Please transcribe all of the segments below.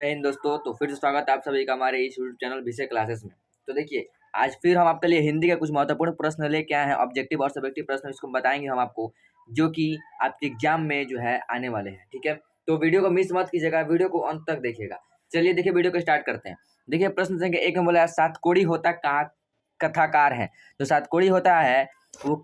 जय हिंद दोस्तों। तो फिर से स्वागत है आप सभी का हमारे इस यूट्यूब चैनल विषय क्लासेस में। तो देखिए, आज फिर हम आपके लिए हिंदी के कुछ महत्वपूर्ण प्रश्न लेके आए हैं। ऑब्जेक्टिव और सब्जेक्टिव प्रश्न इसको बताएंगे हम आपको, जो कि आपके एग्जाम में जो है आने वाले हैं। ठीक है, तो वीडियो को मिस मत कीजिएगा, वीडियो को अंत तक देखिएगा। चलिए देखिए, वीडियो को स्टार्ट करते हैं। देखिए, प्रश्न संख्या 1 में बोला है सातकोड़ी होता कहाँ कथाकार है। तो सातकोड़ी होता है वो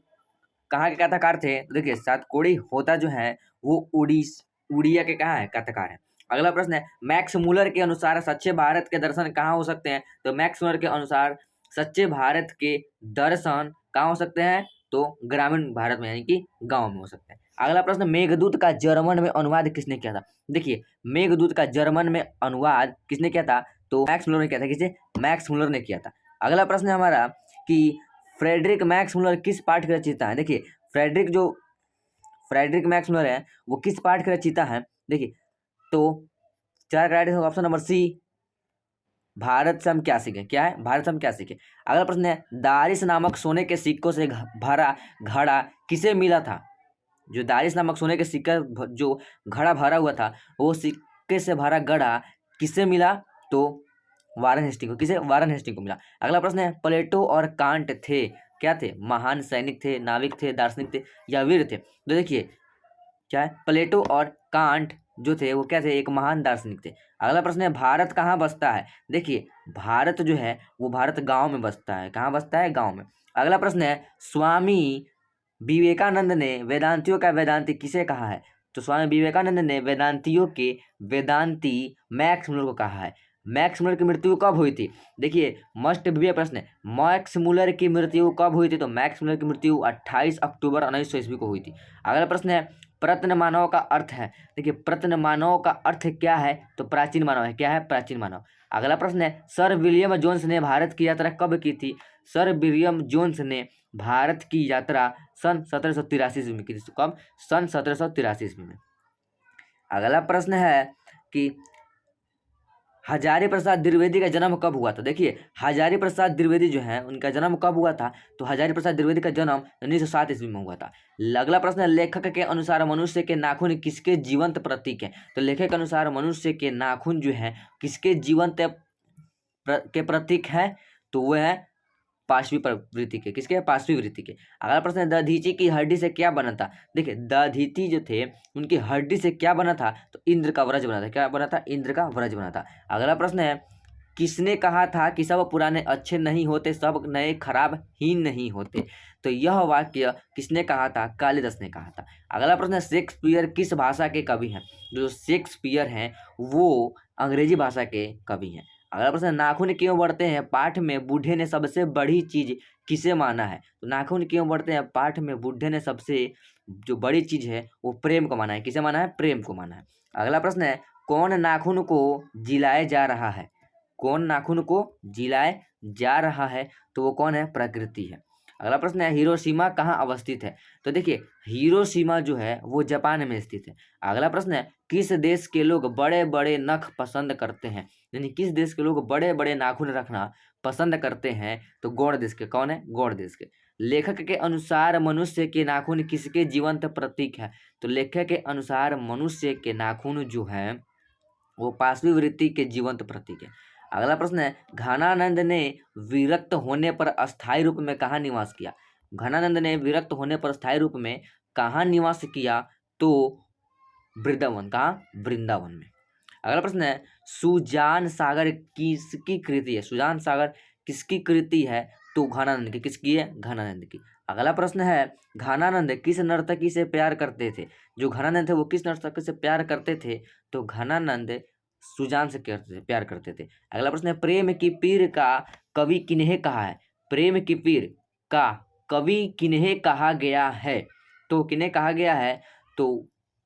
कहाँ के कथाकार थे। तो देखिए, सातकोड़ी होता जो है वो उड़िया के कहाँ है कथाकार है। अगला प्रश्न है, मैक्स मूलर के अनुसार सच्चे भारत के दर्शन कहाँ हो सकते हैं। तो मैक्स मूलर के अनुसार सच्चे भारत के दर्शन कहाँ हो सकते हैं। तो ग्रामीण भारत में यानी कि गांव में हो सकते हैं। अगला प्रश्न, मेघदूत का जर्मन में अनुवाद किसने किया था। देखिए, मेघदूत का जर्मन में अनुवाद किसने किया था। तो मैक्स मूलर ने किया था। किसे? मैक्स मूलर ने किया था। अगला प्रश्न है हमारा कि फ्रेडरिक मैक्स मूलर किस पाठ के रचयिता है। देखिए, फ्रेडरिक मैक्स मूलर है वो किस पाठ के रचयिता है। देखिए, तो चार राइट होगा ऑप्शन नंबर सी, भारत से हम क्या सीखे। क्या है? भारत से हम क्या सीखे। अगला प्रश्न है, दारिस नामक सोने के सिक्कों से भरा घड़ा किसे मिला था। जो दारिस नामक सोने के सिक्का जो घड़ा भरा हुआ था, वो सिक्के से भरा घड़ा किसे मिला। तो वारन हेस्टिंग को। किसे? वारन हेस्टिंग को मिला। अगला प्रश्न है, प्लेटो और कांट थे क्या थे। महान सैनिक थे, नाविक थे, दार्शनिक थे या वीर थे। तो देखिए, क्या है, प्लेटो और कांट जो थे वो क्या थे, एक महान दार्शनिक थे। अगला प्रश्न है, भारत कहाँ बसता है। देखिए, भारत जो है वो भारत गांव में बसता है। कहाँ बसता है? गांव में। अगला प्रश्न है, स्वामी विवेकानंद ने वेदांतियों का वेदांती किसे कहा है। तो स्वामी विवेकानंद ने वेदांतियों के वेदांती मैक्स मूलर को कहा है। मैक्स मूलर की मृत्यु कब हुई थी। देखिए, मस्ट बी प्रश्न है, मैक्स मूलर की मृत्यु कब हुई थी। तो मैक्स मूलर की मृत्यु 28 अक्टूबर 1900 ईस्वी को हुई थी। अगला प्रश्न है, प्रत्न मानव का अर्थ है। देखिए, प्रत्न मानव का अर्थ क्या है। तो प्राचीन मानव है। क्या है? प्राचीन मानव। अगला प्रश्न है, सर विलियम जोन्स ने भारत की यात्रा कब की थी। सर विलियम जोन्स ने भारत की यात्रा सन 1783 ईस्वी में की थी। कब? सन 1783 ईस्वी में। अगला प्रश्न है कि हजारी प्रसाद द्विवेदी का जन्म कब हुआ था। देखिए, हजारी प्रसाद द्विवेदी जो है उनका जन्म कब हुआ था। तो हजारी प्रसाद द्विवेदी का जन्म 1907 ईस्वी में हुआ था। अगला प्रश्न है, लेखक के अनुसार मनुष्य के नाखून किसके जीवंत प्रतीक है। तो लेखक के अनुसार मनुष्य के नाखून जो है किसके जीवंत के प्रतीक है। तो वो है पांचवी प्रवृत्ति के। किसके? पांचवी वृत्ति के। अगला प्रश्न है, दधीचि की हड्डी से क्या बना था। देखिए, दधीचि जो थे उनकी हड्डी से क्या बना था। तो इंद्र का वज्र बना था। क्या बना था? इंद्र का वज्र बना था। अगला प्रश्न है, किसने कहा था कि सब पुराने अच्छे नहीं होते, सब नए खराब ही नहीं होते। तो यह वाक्य किसने कहा था? कालिदास ने कहा था। अगला प्रश्न है, शेक्सपियर किस भाषा के कवि हैं। जो शेक्सपियर हैं वो अंग्रेजी भाषा के कवि हैं। अगला प्रश्न है, नाखून क्यों बढ़ते हैं। पाठ में बूढ़े ने सबसे बड़ी चीज किसे माना है। तो नाखून क्यों बढ़ते हैं। पाठ में बूढ़े ने सबसे जो बड़ी चीज है वो प्रेम को माना है। किसे माना है? प्रेम को माना है। अगला प्रश्न है, कौन नाखून को जिलाए जा रहा है। कौन नाखून को जिलाए जा रहा है। तो वो कौन है? प्रकृति है। अगला प्रश्न है, हिरोशिमा कहाँ अवस्थित है। तो देखिए, हिरोशिमा जो है वो जापान में स्थित है। अगला प्रश्न है, किस देश के लोग बड़े बड़े नख पसंद करते हैं। यानी किस देश के लोग बड़े बड़े नाखून रखना पसंद करते हैं। तो गौड़ देश के। कौन है? गौड़ देश के। लेखक के अनुसार मनुष्य के नाखून किसके जीवंत प्रतीक है। तो लेखक के अनुसार मनुष्य के नाखून जो है वो पांचवी वृत्ति के जीवंत प्रतीक है। अगला प्रश्न है, घनानंद ने विरक्त होने पर अस्थायी रूप में कहाँ निवास किया। घनानंद ने विरक्त होने पर स्थायी रूप में कहाँ निवास किया। तो वृंदावन। कहाँ? वृंदावन में। अगला प्रश्न है, सुजान सागर किसकी कृति है। सुजान सागर किसकी कृति है। तो घनानंद की। किसकी है? घनानंद की। अगला प्रश्न है, घनानंद किस नर्तकी से प्यार करते थे। जो घनानंद थे वो किस नर्तकी से प्यार करते थे। तो घनानंद सुजान से प्यार करते थे। अगला प्रश्न है, प्रेम की पीर का कवि किन्हें कहा है। प्रेम की पीर का कवि किन्हें कहा गया है। तो किन्हें कहा गया है। तो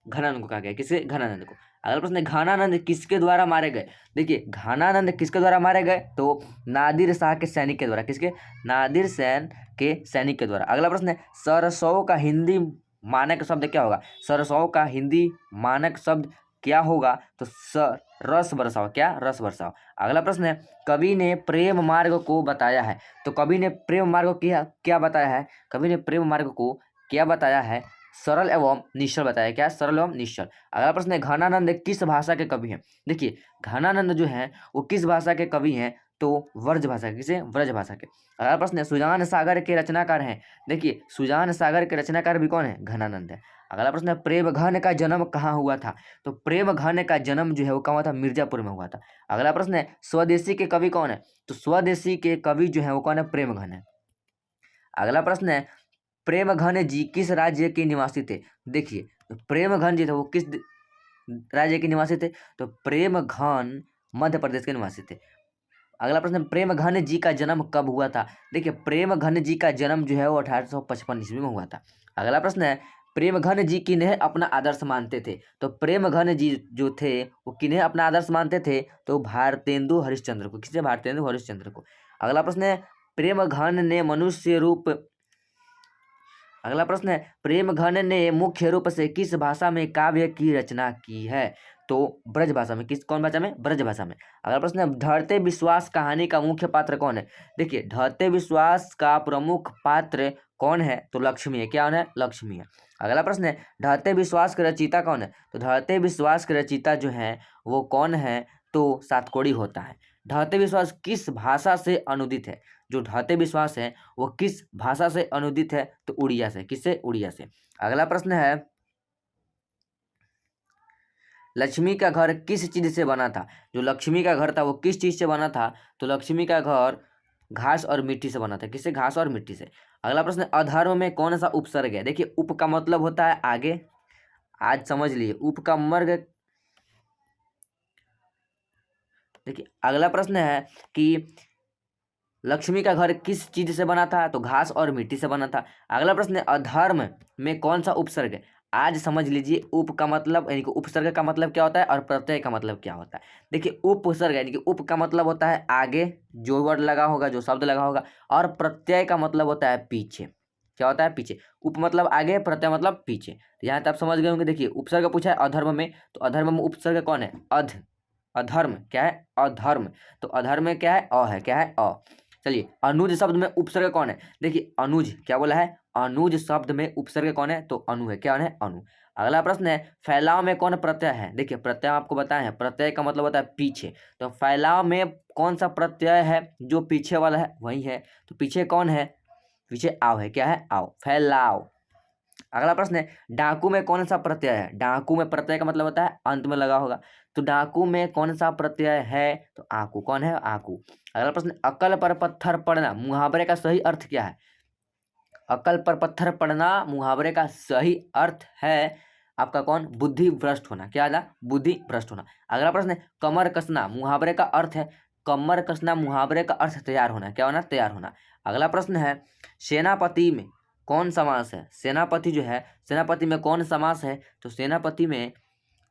घनानंद को कहा गया। किसे? घनानंद को। अगला प्रश्न है, घनानंद किसके द्वारा मारे गए। देखिए, घनानंद किसके द्वारा मारे गए। तो नादिर शाह के सैनिक के द्वारा। किसके? नादिर सेन के सैनिक के द्वारा। अगला प्रश्न है, सरसों का हिंदी मानक शब्द क्या होगा। सरसों का हिंदी मानक शब्द क्या होगा। तो रस बरसाओ। क्या? रस बरसाओ। अगला प्रश्न है, कवि ने प्रेम मार्ग को बताया है। तो कवि ने प्रेम मार्ग को क्या बताया है। कवि ने प्रेम मार्ग को क्या बताया है। सरल एवं निश्चल बताया। क्या? सरल एवं निश्चल। अगला प्रश्न है घनानंद किस भाषा के कवि हैं? देखिए घनानंद जो है वो किस भाषा के कवि हैं? तो व्रज भाषा के। किसे? व्रज भाषा के। अगला प्रश्न है सुजान सागर के रचनाकार हैं। देखिए सुजान सागर के रचनाकार भी कौन है? घनानंद है। अगला प्रश्न है प्रेम घन का जन्म कहाँ हुआ था? तो प्रेम घन का जन्म जो है वो कहाँ हुआ था? मिर्जापुर में हुआ था। अगला प्रश्न है स्वदेशी के कवि कौन है? तो स्वदेशी के कवि जो है वो कौन है? प्रेम घन है। अगला प्रश्न है प्रेम घन जी किस राज्य के निवासी थे? देखिए प्रेम घन जी थे वो किस राज्य के निवासी थे? तो प्रेम घन मध्य प्रदेश के निवासी थे। अगला प्रश्न प्रेम घन जी का जन्म कब हुआ था? देखिए प्रेम घन जी का जन्म जो है वो 1855 ईस्वी में हुआ था। अगला प्रश्न है प्रेम घन जी किन्हें अपना आदर्श मानते थे? तो प्रेम घन जी जो थे वो किन्हें अपना आदर्श मानते थे? तो भारतेंदु हरिश्चंद्र को। किसे? भारतेंदु हरिश्चंद्र को। अगला प्रश्न है प्रेम घन ने मनुष्य रूप अगला प्रश्न है प्रेम घन ने मुख्य रूप से किस भाषा में काव्य की रचना की है? तो ब्रज भाषा में। कौन भाषा में? ब्रज भाषा में। अगला प्रश्न है ढरते विश्वास कहानी का मुख्य पात्र कौन है? देखिए ढरते विश्वास का प्रमुख पात्र कौन है? तो लक्ष्मी है। क्या है? लक्ष्मी है। अगला प्रश्न है ढरते विश्वास के रचयिता कौन है? तो ढरते विश्वास के रचयिता जो है वो कौन है? तो सातकोड़ी होता है। ढरते विश्वास किस भाषा से अनुदित है? जो ढरते विश्वास है वो किस भाषा से अनुदित है? तो उड़िया से। किससे? उड़िया से। अगला प्रश्न है लक्ष्मी का घर किस चीज से बना था? जो लक्ष्मी का घर था वो किस चीज से बना था? तो लक्ष्मी का घर घास और मिट्टी से बना था। किससे? घास और मिट्टी से। अगला प्रश्न है अधर्म में कौन सा उपसर्ग है? देखिए उप का मतलब होता है आगे। आज समझ लिए उप का वर्ग। देखिए अगला प्रश्न है कि लक्ष्मी का घर किस चीज से बना था? तो घास और मिट्टी से बना था। अगला प्रश्न है अधर्म में कौन सा उपसर्ग है? आज समझ लीजिए उप का मतलब यानी कि उपसर्ग का मतलब क्या होता है और प्रत्यय का मतलब क्या होता है। देखिए उपसर्ग यानी कि उप का मतलब होता है आगे जो वर्ड लगा होगा, जो शब्द लगा होगा, और प्रत्यय का मतलब होता है पीछे। क्या होता है? पीछे। उप मतलब आगे, प्रत्यय मतलब पीछे। तो यहाँ तक आप समझ गए होंगे। देखिए उपसर्ग पूछा है अधर्म में, तो अधर्म में उपसर्ग कौन है? अधर्म। क्या है? अधर्म। तो अधर्म में क्या है? अ है। क्या है? अ। चलिए अनुज शब्द में उपसर्ग कौन है? देखिए अनुज क्या बोला है? अनुज शब्द में उपसर्ग कौन है? तो अनु है। क्या है? अनु। अगला प्रश्न है फैलाव में कौन प्रत्यय है? देखिए प्रत्यय आपको बताए हैं, प्रत्यय का मतलब होता है पीछे। तो फैलाव में कौन सा प्रत्यय है जो पीछे वाला है? वही है। तो पीछे कौन है? पीछे आव है। क्या है? आव। फैलाव। अगला प्रश्न है डाकू में कौन सा प्रत्यय है? डाकू में प्रत्यय का मतलब होता है अंत में लगा होगा। तो डाकू में कौन सा प्रत्यय है? तो आकू। कौन है? आकू। अगला प्रश्न अकल पर पत्थर पड़ना मुहावरे का सही अर्थ क्या है? अकल पर पत्थर पड़ना मुहावरे का सही अर्थ है आपका कौन? बुद्धि भ्रष्ट होना। क्या था? बुद्धि भ्रष्ट होना। अगला प्रश्न है कमर कसना मुहावरे का अर्थ है। कमर कसना मुहावरे का अर्थ तैयार होना। क्या होना? तैयार होना। अगला प्रश्न है सेनापति में कौन समास है? सेनापति जो है, सेनापति में कौन समास है? तो सेनापति में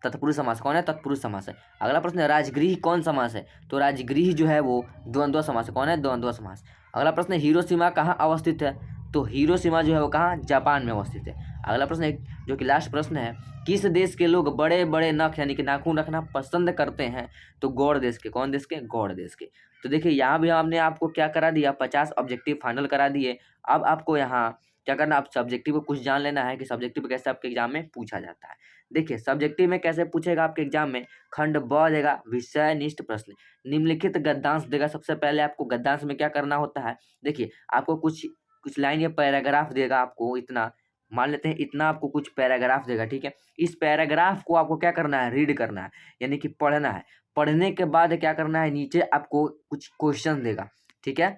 तत्पुरुष समास। कौन है? तत्पुरुष समास है। अगला प्रश्न है राजगृह कौन समास है? तो राजगृह जो है वो द्वंद्व समास है। कौन है? द्वंद्व समास। अगला प्रश्न है हिरोशिमा कहाँ अवस्थित है? तो हिरोशिमा जो है वो कहाँ? जापान में अवस्थित है। अगला प्रश्न है जो कि लास्ट प्रश्न है किस देश के लोग बड़े बड़े नख यानी कि नाखून रखना पसंद करते हैं? तो गौड़ देश के। कौन देश के? गौड़ देश के। तो देखिए यहाँ भी हमने आपको क्या करा दिया? 50 ऑब्जेक्टिव फाइनल करा दिए। अब आपको यहाँ क्या करना? आप सब्जेक्टिव को कुछ जान लेना है कि सब्जेक्टिव कैसे आपके एग्जाम में पूछा जाता है। देखिए सब्जेक्टिव में कैसे पूछेगा आपके एग्जाम में, खंड ब देगा विषय निष्ठ प्रश्न, निम्नलिखित गद्यांश देगा। सबसे पहले आपको गद्यांश में क्या करना होता है? देखिए आपको कुछ कुछ लाइन या पैराग्राफ देगा। आपको इतना मान लेते हैं, इतना आपको कुछ पैराग्राफ देगा। ठीक है, इस पैराग्राफ को आपको क्या करना है? रीड करना है यानी कि पढ़ना है। पढ़ने के बाद क्या करना है? नीचे आपको कुछ क्वेश्चन देगा। ठीक है,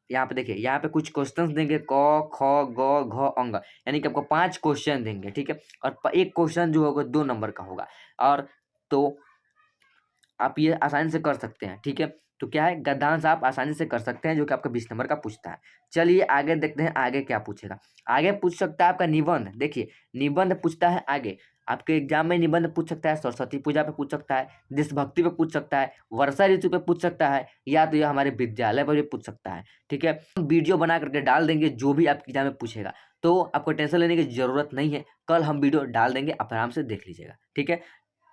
यहाँ पे देखिए, यहाँ पे कुछ क्वेश्चंस देंगे क ख ग घ अंग, यानी कि आपको 5 क्वेश्चन देंगे। ठीक है, और एक क्वेश्चन जो होगा 2 नंबर का होगा। और तो आप ये आसानी से कर सकते हैं। ठीक है, तो क्या है? गद्यांश आप आसानी से कर सकते हैं जो कि आपका 20 नंबर का पूछता है। चलिए आगे देखते हैं आगे क्या पूछेगा। आगे पूछ सकता है आपका निबंध। देखिए निबंध पूछता है आगे आपके एग्जाम में। निबंध पूछ सकता है सरस्वती पूजा पे पूछ सकता है, देशभक्ति पे पूछ सकता है, वर्षा ऋतु पे पूछ सकता है, या तो यह हमारे विद्यालय पर भी पूछ सकता है। ठीक है, वीडियो बना करके डाल देंगे जो भी आपके एग्जाम में पूछेगा, तो आपको टेंशन लेने की जरूरत नहीं है। कल हम वीडियो डाल देंगे, आप आराम से देख लीजिएगा। ठीक है,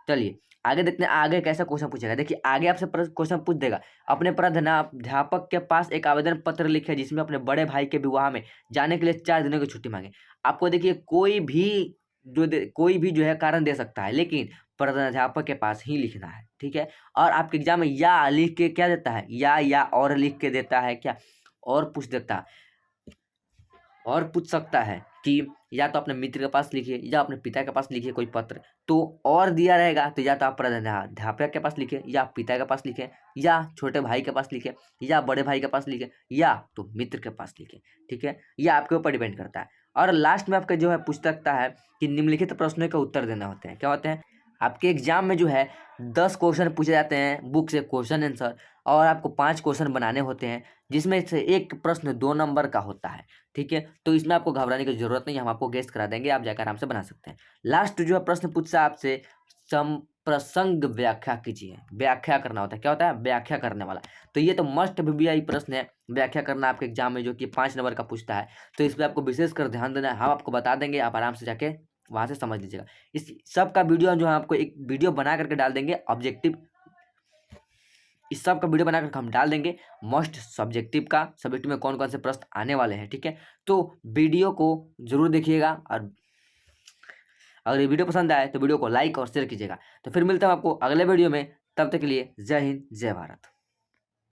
चलिए आगे देखते हैं आगे कैसा क्वेश्चन पूछेगा। देखिए आगे आपसे क्वेश्चन पूछ देगा, अपने प्रधानाध्यापक के पास एक आवेदन पत्र लिखे जिसमें अपने बड़े भाई के विवाह में जाने के लिए 4 दिनों की छुट्टी मांगे। आपको देखिए कोई भी जो है कारण दे सकता है, लेकिन प्रधानाध्यापक के पास ही लिखना है, ठीक है। और आपके एग्जाम में या लिख के क्या देता है, या और लिख के देता है क्या, और पूछ देता है, और पूछ सकता है कि या तो अपने मित्र के पास लिखिए या अपने पिता के पास लिखिए कोई पत्र, तो और दिया रहेगा तो या तो आप प्रधानाध्यापक के पास लिखे, या पिता के पास लिखे, या छोटे भाई के पास लिखे, या बड़े भाई के पास लिखे, या तो मित्र के पास लिखे, ठीक है। यह आपके ऊपर डिपेंड करता है। और लास्ट में आपका जो है पूछ सकता है कि निम्नलिखित प्रश्नों का उत्तर देना होते हैं। क्या होते हैं, आपके एग्जाम में जो है 10 क्वेश्चन पूछे जाते हैं बुक से क्वेश्चन आंसर, और आपको 5 क्वेश्चन बनाने होते हैं जिसमें से एक प्रश्न 2 नंबर का होता है, ठीक है। तो इसमें आपको घबराने की जरूरत नहीं है, हम आपको गेस करा देंगे, आप जाकर आराम से बना सकते हैं। लास्ट जो है प्रश्न पूछता है आपसे, संप्रसंग व्याख्या कीजिए। व्याख्या करना होता है, क्या होता है, व्याख्या करने वाला। तो ये तो मस्ट VBI प्रश्न है, व्याख्या करना आपके एग्जाम में, जो कि 5 नंबर का पूछता है। तो इस पर आपको विशेष कर ध्यान देना है, हम आपको बता देंगे, आप आराम से जाके वहां से समझ लीजिएगा। इस सब का वीडियो जो है आपको एक वीडियो बना करके डाल देंगे ऑब्जेक्टिव, इस सब का वीडियो बना करके हम डाल देंगे मोस्ट सब्जेक्टिव का, सब्जेक्टिव में कौन कौन से प्रश्न आने वाले हैं, ठीक है। तो वीडियो को जरूर देखिएगा, और अगर ये वीडियो पसंद आए तो वीडियो को लाइक और शेयर कीजिएगा। तो फिर मिलता हूँ आपको अगले वीडियो में, तब तक के लिए जय हिंद जय भारत।